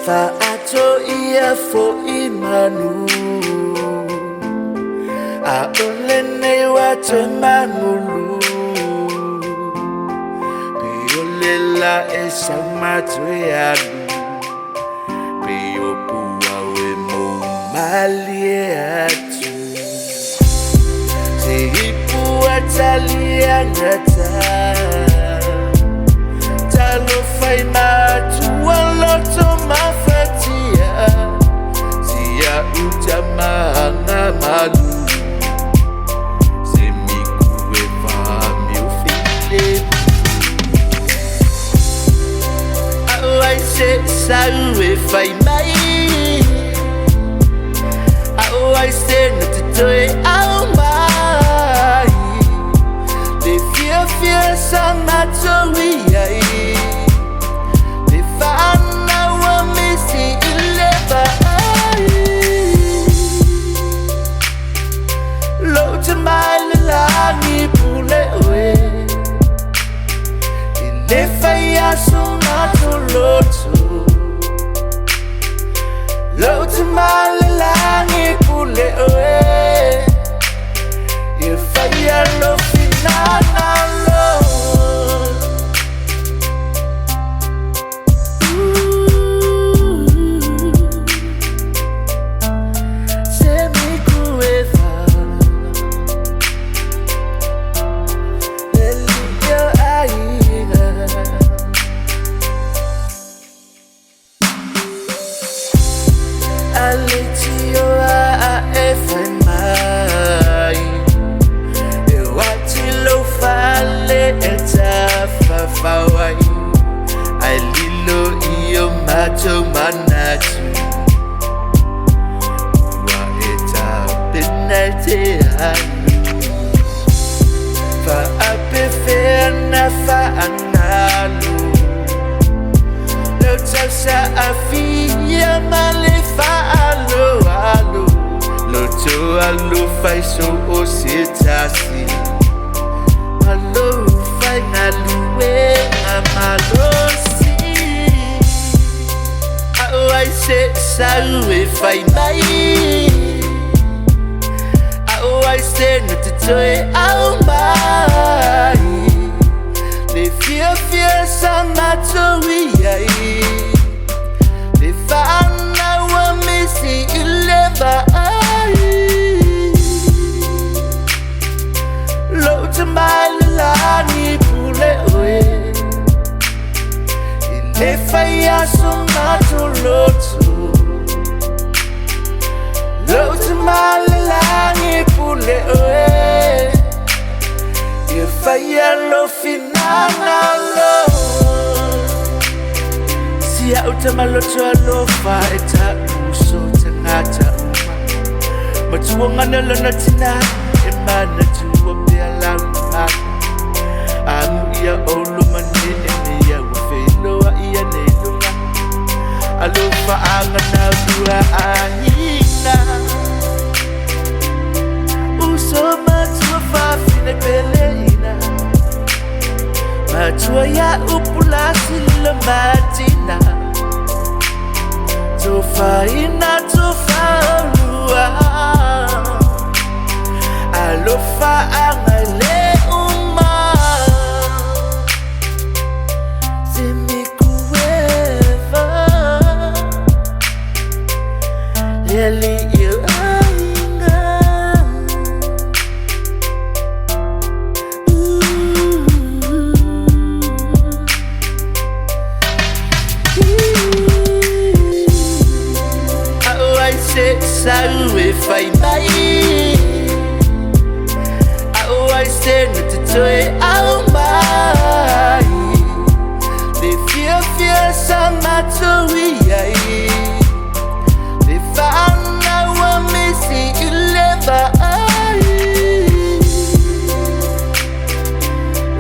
Faato ia fo imanu Aolene wato manulu Piolela esamato yalu Pio pua we mo maliatu Sehipu atalianata Talo fai matu waloto mafatia Sia utamanga malu Semikueva miufile Awai se saue fai mai Awai se natatoe au mai Le fia samato wiai Loto malilangi pule oe If I lo finana lo Semikueva Lelio aiga Alitio a efemai E watilo fale eta fafawai Alilo iyo mato manatu Wa eta penate anu Fa apefena fa analu Lotasa afia malefa alo Loto alo fai so ositasi Alo fai ngalue amalosi Awai se saue fai mai Awai se natatoe au mai Le fia samato wiai Le fana wa misi ileva ai Loto malilani pule oe Ile faya samato loto Loto malilani pule oe If I lo finana lo Sia utamaloto alofa eta uso tangata uma Matua nganelo na tina Emana tuwa pia lauma Amu ia olu mani enia Wafelo wa ia nelunga Alofa angana dua ahina Uso matua fafine peleina Matua ya upulasi lematina Tofaina tofarua Alofa angale uma Semikueva Leli il ainga Saue fai mai Awai se natatoe au mai Le fia samato wiai Le fana wa misi ileva ai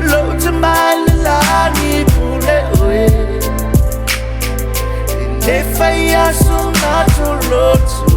Loto malilani pule oe Le faya samato loto